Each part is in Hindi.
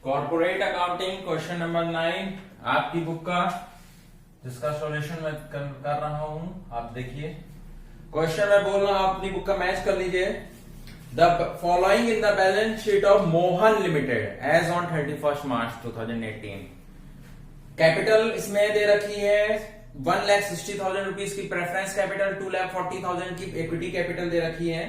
कॉर्पोरेट अकाउंटिंग क्वेश्चन नंबर 9 आपकी बुक का, जिसका सॉल्यूशन मैं कर रहा हूं। आप देखिए क्वेश्चन मैं बोल रहा हूं, अपनी बुक का मैच कर लीजिए। The following in the balance sheet of Mohan limited as on 31 March 2018। Capital इसमें दे रखी है 1,60,000 रुपीज की प्रेफरेंस कैपिटल, 2,40,000 की इक्विटी कैपिटल दे रखी है।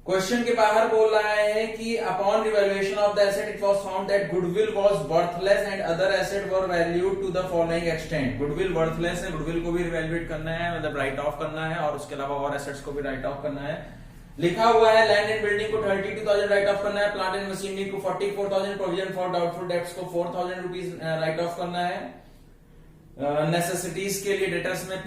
क्वेश्चन के बाहर बोल रहा है कि upon revaluation of the asset it was found that goodwill was worthless and other asset were valued to the following extent. Goodwill worthless है, गुडविल को भी रिवैल्यूएट करना है, मतलब राइट ऑफ करना है, और उसके अलावा और एसेट्स को भी राइट ऑफ करना है। लिखा हुआ है लैंड एंड बिल्डिंग को 32,000 राइट ऑफ करना है, प्लांट एंड मशीनरी को 44,000, प्रोविजन फॉर डाउटफुल डेब्ट्स को 4,000 रुपीज राइट ऑफ करना है। नेसेसिटीज के लिए डेटर्स में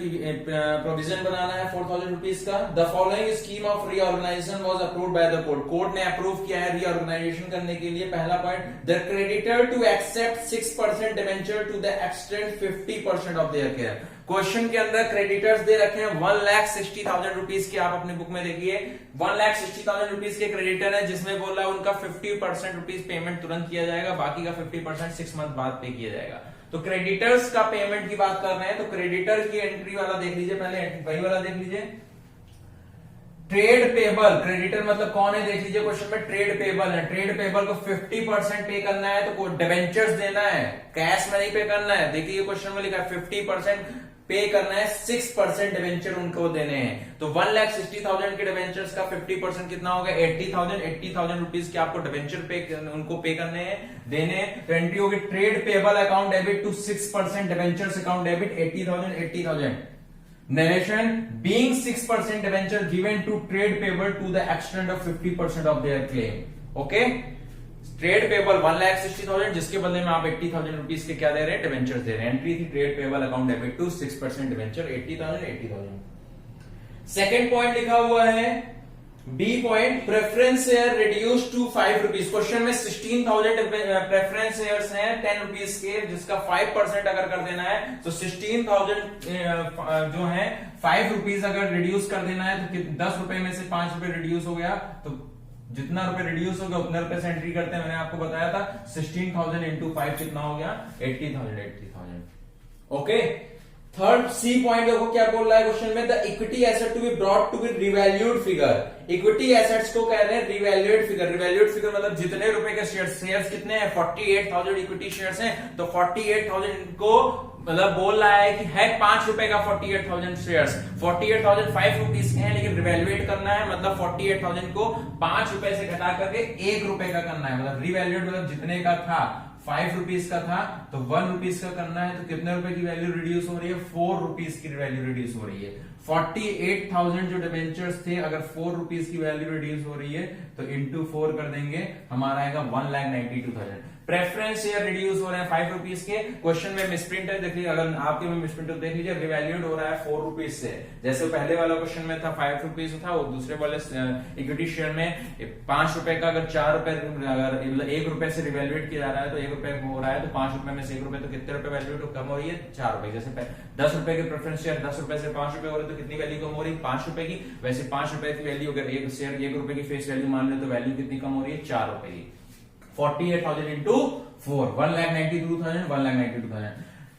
प्रोविजन बनाना है 4,000 रुपीज का। The following scheme of reorganisation was approved by the court. Court ने अप्रूव किया है रीऑर्गेनाइजेशन करने के लिए। पहला point, the creditor to accept 6% debenture to the extent 50% of their care. Question के अंदर क्रेडिटर्स दे रखे हैं 1,60,000 रुपीज के। आप अपनी बुक में देखिए 1,60,000 रुपीज के क्रेडिटर है, जिसमें बोल रहा है उनका 50% रुपीज पेमेंट तुरंत किया जाएगा, बाकी का 50% 6 मंथ बाद पे किया जाएगा। तो क्रेडिटर्स का पेमेंट की बात कर रहे हैं, तो क्रेडिटर की एंट्री वाला देख लीजिए, पहले वही वाला देख लीजिए। ट्रेड पेबल, क्रेडिटर मतलब कौन है देख लीजिए, क्वेश्चन में ट्रेड पेबल है। ट्रेड पेबल को 50% पे करना है, तो डिवेंचर्स देना है, कैश में नहीं पे करना है। देखिए क्वेश्चन में लिखा है 50% पे करना है, 6% डिवेंचर उनको देने हैं। तो 1,60,000 के डिवेंचर्स का 50% कितना होगा 80,000 रुपीज के आपको डिवेंचर पे उनको पे करने हैं, देने हैं। तो एंट्री होगी trade payable account debit to 6% debentures account debit 80,000। Narration, being 6% debenture given to trade payable to the extent of 50% of their claim. Okay? Trade payable 1,60,000, जिसके बदले में आप 80,000 रुपीज के क्या दे रहे हैं, डिवेंचर दे रहे हैं। एंट्री थी trade payable account debit to 6% debenture 80,000। Second point लिखा हुआ है B point, preference share reduce to 5 rupees. Question में 16,000 प्रेफरेंस शेयर्स हैं 10 रुपीज के, जिसका 5% अगर कर देना है तो 16,000 जो है 5 रुपीज अगर रिड्यूस कर देना है तो 10 रुपए में से 5 रुपए रिड्यूस हो गया, तो जितना रुपए रिड्यूस हो गया उतने रुपए से एंट्री करते हैं। मैंने आपको बताया था 16,000 इंटू 5 कितना हो गया 80,000। ओके, थर्ड सी पॉइंट देखो क्या बोल रहा है क्वेश्चन में, the equity asset to be brought to be revalued figure. Equity assets को कह रहे हैं रिवैल्यूड फिगर। रिवैल्यूड फिगर मतलब जितने रुपए के शेयर्स कितने हैं 48,000 इक्विटी शेयर्स हैं, तो 48,000 को मतलब बोल रहा है कि है 5 रुपए का 48,000 शेयर्स, 48,000 5 रुपीज के हैं, लेकिन रिवैल्यूएट करना है मतलब 48,000 को 5 रुपए से घटा करके 1 रुपए का करना है। मतलब रिवैल्यूएट मतलब जितने का था 5 रुपीज का था तो 1 रुपीज का करना है, तो कितने रुपए की वैल्यू रिड्यूस हो रही है 4 रुपीज की वैल्यू रिड्यूस हो रही है। 48,000 जो डिवेंचर्स थे, अगर 4 रुपीज की वैल्यू रिड्यूस हो रही है तो इंटू 4 कर देंगे, हमारा आएगा 1,92,000। प्रेफरेंस शेयर रिड्यूस हो रहे हैं 5 रुपीज के। क्वेश्चन में मिसप्रिंट है, देखिए अगर आपके में मिसप्रिंट देख लीजिए, रिवैल्यूड हो रहा है 4 रुपीज से। जैसे पहले वाला क्वेश्चन में था 5 रुपीज था, और दूसरे वाले इक्विटी शेयर में 5 रुपए का अगर 4 रुपए अगर 1 रुपए से रिवैल्यूएट किया जा रहा है तो 1 रुपए हो रहा है, तो 5 रुपए में से 1 रुपए तो कितने रुपए वैल्यू कम हो रही है 4 रुपए। जैसे 10 रुपए के प्रेफरेंस शेयर 10 रुपए से 5 रुपए हो रहे तो कितनी वैल्यू कम हो रही है 5 रुपए की। वैसे 5 रुपए की वैल्यू अगर एक शेयर 1 रुपए की फेस वैल्यू मान ले तो वैल्यू कितनी कम हो रही है 4 रुपए की। 48,000 into 4 1,92,000।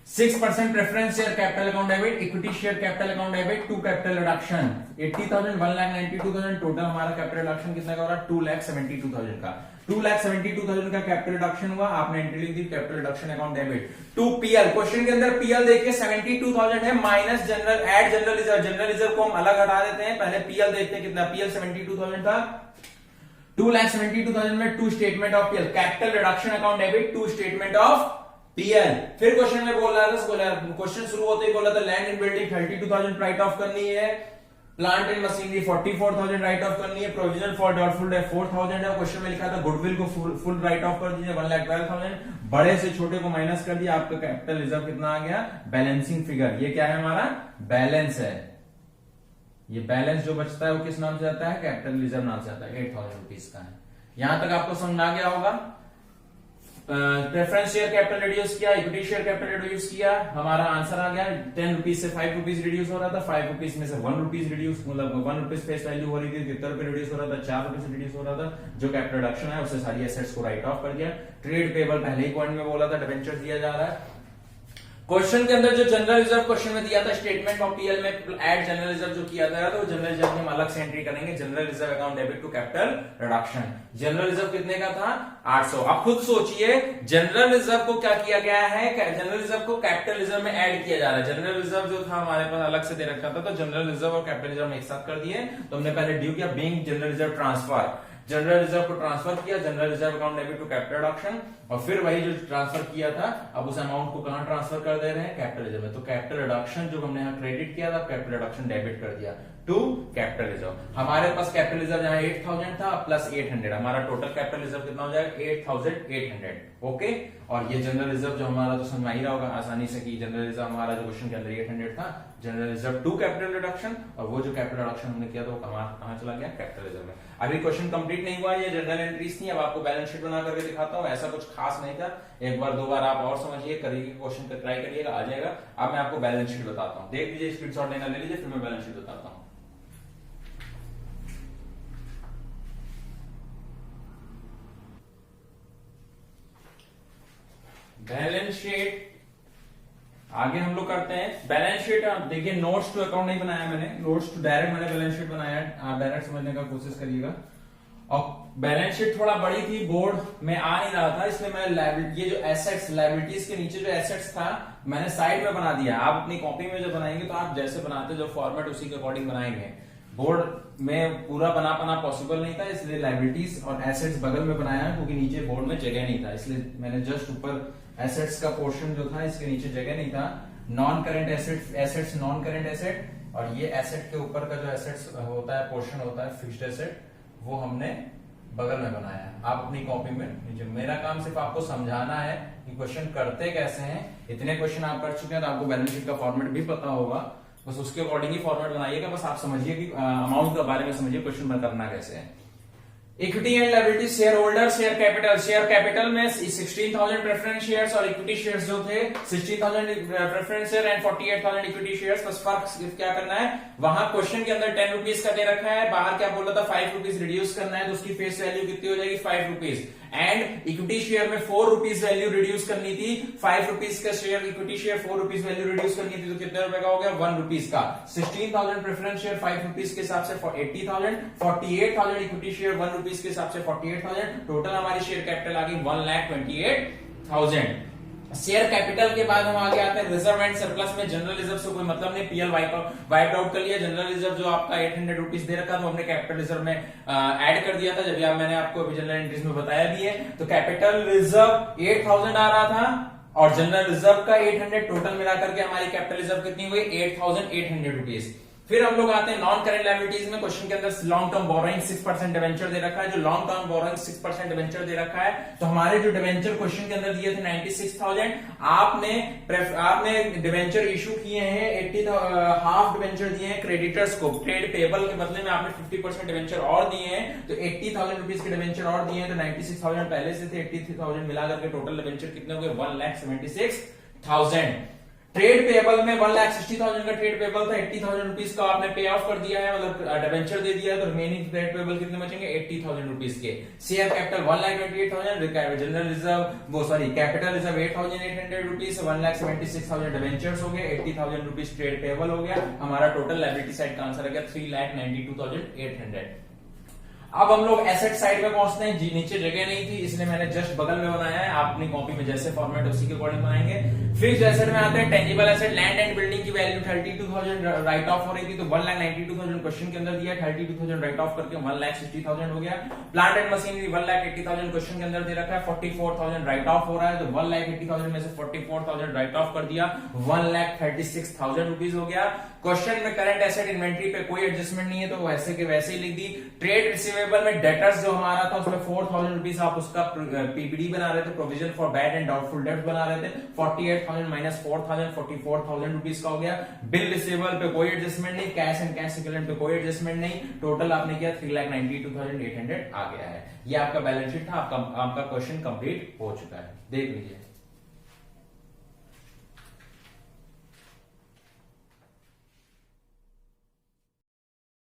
6% preference share capital account debit, equity share capital account debit to capital reduction 80,000 1,92,000। Total हमारा कैपिटल रिडक्शन कितना का हो रहा है 2,72,000 का। 2,72,000 का कैपिटल रिडक्शन हुआ, आपने एंट्री लिख दी capital reduction account debit to PL. Question के अंदर पीएल देखिए 72,000 है, minus general add general reserve. General reserve को हम अलग हटा देते हैं, पहले पीएल देखते हैं कितना। पीएल 72,000 था, 2,72,000 में to statement of PL, capital reduction account debit to statement of PL. फिर क्वेश्चन में बोल रहा था, क्वेश्चन शुरू होते ही बोला था land and building 32,000 right of करनी है, plant and machinery 44,000 right of करनी है, प्रोविजन फॉर डाउटफुल डेब्ट 4,000 है। क्वेश्चन में लिखा था गुडविल को फुल राइट ऑफ कर दीजिए 1,12,000। बड़े से छोटे को माइनस कर दिया, आपका कैपिटल रिजर्व कितना आ गया बैलेंसिंग फिगर। ये क्या है हमारा बैलेंस है, ये बैलेंस जो बचता है वो किस नाम से आता है कैपिटल रिजर्व नाम से आता है, 8,000 रुपीज का है। यहां तक आपको समझ आ गया होगा। प्रेफरेंस शेयर कैपिटल रिड्यूस किया, इक्विटी शेयर कैपिटल रिड्यूस किया, हमारा आंसर आ गया 10 रुपीज से 5 रुपीज रिड्यूस हो रहा था, 5 रुपीज में से 1 रुपीज रिड्यूस, मतलब 1 रुपीज फेस वैल्यू हो रही थी, कितने रुपए रिड्यूस हो रहा था, 4 रुपए से रिड्यूस हो रहा था। जो कैपिटल रिडक्शन है उससे सारी एसेट्स को राइट ऑफ कर दिया। ट्रेड पेबल पहले ही पॉइंट में बोला था, डिबेंचर दिया जा रहा है। क्वेश्चन के अंदर जो जनरल रिजर्व क्वेश्चन में दिया था, स्टेटमेंट ऑफ पीएल में ऐड जनरल रिजर्व जो किया था, तो जनरल रिजर्व हम अलग से एंट्री करेंगे, general reserve account debit to capital reduction. General reserve कितने का था, 800। अब खुद सोचिए जनरल रिजर्व को क्या किया गया है, जनरल रिजर्व को कैपिटल रिजर्व में ऐड किया जा रहा है। जनरल रिजर्व जो था हमारे पास अलग से दे रखा था, तो जनरल रिजर्व और कैपिटल रिजर्व एक साथ कर दिए। तो हमने पहले ड्यू किया being general reserve transfer, general reserve को ट्रांसफर किया, general reserve account debit to capital reduction, और फिर वही जो ट्रांसफर किया था अब उस अमाउंट को कहां ट्रांसफर कर दे रहे हैं, कैपिटल रिजर्व में। तो कैपिटल रिडक्शन जो हमने यहाँ क्रेडिट किया था, कैपिटल रिडक्शन डेबिट कर दिया टू कैपिटल रिजर्व। हमारे पास कैपिटल रिजर्व यहाँ 8000 था प्लस 800, हमारा टोटल कैपिटल रिजर्व कितना हो जाएगा 8800। ओके, और ये जनरल रिजर्व जो हमारा तो समझ में ही रहा होगा आसानी से कि जनरल रिजर्व हमारा जो क्वेश्चन के अंदर 800 था, general reserve to capital reduction, और वो जो कैपिटल रिडक्शन हमने किया था वो कहां चला गया, कैपिटल रिजर्व में। अभी क्वेश्चन कंप्लीट नहीं हुआ, ये जनरल एंट्रीज थी। अब आपको बैलेंस शीट बना करके दिखाता हूँ, ऐसा कुछ खास नहीं था, एक बार दो बार आप और समझिए, करिए क्वेश्चन को ट्राई करिएगा, आ जाएगा। अब मैं आपको बैलेंस शीट बताता हूँ, देख लीजिए, स्क्रीनशॉट लेना ले लीजिए, फिर मैं बैलेंस शीट बताता हूँ। बैलेंस शीट आगे हम लोग करते हैं। बैलेंस शीट देखिए, नोट्स टू अकाउंट नहीं बनाया मैंने, नोट्स टू डायरेक्ट मैंने बैलेंस शीट बनाया है, आप डायरेक्ट समझने का कोशिश करिएगा। और बैलेंस शीट थोड़ा बड़ी थी, बोर्ड में आ नहीं रहा था, इसलिए मैं ये जो एसेट्स, लायबिलिटीज के नीचे जो एसेट्स था मैंने साइड में बना दिया। आप अपनी कॉपी में जो बनाएंगे तो आप जैसे बनाते जो फॉर्मेट उसी के अकॉर्डिंग बनाएंगे। बोर्ड में पूरा बना पाना पॉसिबल नहीं था, इसलिए लायबिलिटीज और एसेट्स बगल में बनाया, क्योंकि नीचे बोर्ड में जगह नहीं था, इसलिए मैंने जस्ट ऊपर एसेट्स का पोर्शन जो था इसके नीचे जगह नहीं था। Non current assets non current asset, और ये एसेट के ऊपर का जो एसेट्स होता है, पोर्शन होता है फिक्स्ड एसेट, वो हमने बगल में बनाया है। आप अपनी कॉपी में नीचे, मेरा काम सिर्फ आपको समझाना है कि क्वेश्चन करते कैसे हैं। इतने क्वेश्चन आप कर चुके हैं तो आपको बैलेंस शीट का फॉर्मेट भी पता होगा, बस उसके अकॉर्डिंग ही फॉर्मेट बनाइएगा। बस आप समझिए कि अमाउंट के बारे में समझिए, क्वेश्चन करना कैसे है। Equity and liability, share holder, share capital में 16,000 प्रेफरेंस शेयर्स और इक्विटी शेयर्स जो थे 16,000 preference share and 48,000 equity shares. बस फर्क क्या करना है, वहां क्वेश्चन के अंदर 10 रुपीज का दे रखा है, बाहर क्या बोला था 5 रुपीज रिड्यूस करना है, तो उसकी फेस वैल्यू कितनी हो जाएगी 5 रुपीज। एंड इक्विटी शेयर में 4 रुपीज वैल्यू रिड्यूस करनी थी, 5 रुपीज का share equity share 4 rupees value reduce करनी थी, तो कितने रुपए का हो गया 1 रुपीज का। 16,000 प्रेफरेंस शेयर 5 रुपीज के हिसाब से 80,000, 48,000 इक्विटी शेयर 1 रुपीज के हिसाब से 48,000, टोटल हमारी शेयर कैपिटल आ गई 1,28,000। शेयर कैपिटल के बाद हम आगे आते हैं रिजर्व एंड सरप्लस में। जनरल रिजर्व से कोई मतलब नहीं, पीएल वाइप आउट कर लिया। जनरल रिजर्व जो आपका 800 रुपीज दे रखा था, तो हमने कैपिटल रिजर्व में ऐड कर दिया था, जब मैंने आपको जनरल एंट्रीज में बताया भी है। तो कैपिटल रिजर्व 8,000 आ रहा था और जनरल रिजर्व का 800, टोटल मिलाकर के हमारी कैपिटल रिजर्व कितनी हुई 8,800 रुपीज। फिर हम लोग आते हैं नॉन करेंट लायबिलिटीज में। क्वेश्चन के अंदर लॉन्ग टर्म बोरोइंग 6% डिवेंचर दे रखा है, जो लॉन्ग टर्म बोरोइंग 6% डिवेंचर दे रखा है, तो हमारे जो डिवेंचर क्वेश्चन के अंदर दिए थे 96,000, आपने डिवेंचर इशू किए हैं 80 हाफ डिवेंचर दिए हैं क्रेडिटर्स को, ट्रेड पेबल के बदले में आपने 50% डिवेंचर और दिए हैं, तो 80,000 रुपीज के डिवेंचर और दिए हैं, तो 96,000 पहले से थे, 83,000 मिला करके टोटल डिवेंचर कितने हो गए 1,76,000। ट्रेड पेबल में 1,60,000 का ट्रेड पेबल था, 80,000 रुपीज का आपने पे ऑफ कर दिया है, मतलब डिवेंचर दे दिया है, तो रिमेनिंग ट्रेड पेबल कितने बचेंगे 80,000 रुपीज के। Share capital 1,28,000, general reserve capital reserve 8,800 rupees, 1,76,000 debentures हो गए, 80,000 रुपीज ट्रेड पेबल हो गया। हमारा टोटल लायबिलिटी साइड का आंसर आ गया 3,92,800। अब हम लोग एसेट साइड में पहुंचते हैं, नीचे जगह नहीं थी इसलिए मैंने जस्ट बगल में बनाया है, आप अपनी कॉपी में जैसे फॉर्मेट उसी के अकॉर्डिंग बनाएंगे। फिक्स्ड एसेट में आते हैं, tangible asset land and building की वैल्यू 32,000 राइट ऑफ हो रही थी, तो 1,92,000 क्वेश्चन के अंदर दिया, 32,000 राइट ऑफ करके 1,60,000 हो गया। प्लांट एंड मशीनरी 1,80,000 क्वेश्चन के अंदर दे रखा है, 44,000 राइट ऑफ हो रहा है, तो 1,80,000 में से 44,000 राइट ऑफ कर दिया, 1,36,000 रुपीज हो गया। क्वेश्चन में करंट एसेट इन्वेंट्री पे कोई एडजस्टमेंट नहीं है, तो वैसे के वैसे ही लिख दी। ट्रेड रिसीवेबल रिसीवेबल में डेटर्स जो हमारा था उसमें 4000 रुपीज आप उसका पीपीडी बना रहे थे, provision for bad and doubtful डेब्ट बना रहे थे, 48,000 माइनस 4,000 44,000 रुपीज का हो गया। बिल रिसीवेबल पे कोई एडजस्टमेंट नहीं, कैश एंड कैश इक्विवेलेंट पे कोई एडजस्टमेंट नहीं, टोटल आपने किया 3,92,800 आ गया है। ये आपका बैलेंस शीट था, आपका क्वेश्चन कंप्लीट हो चुका है, देख लीजिए।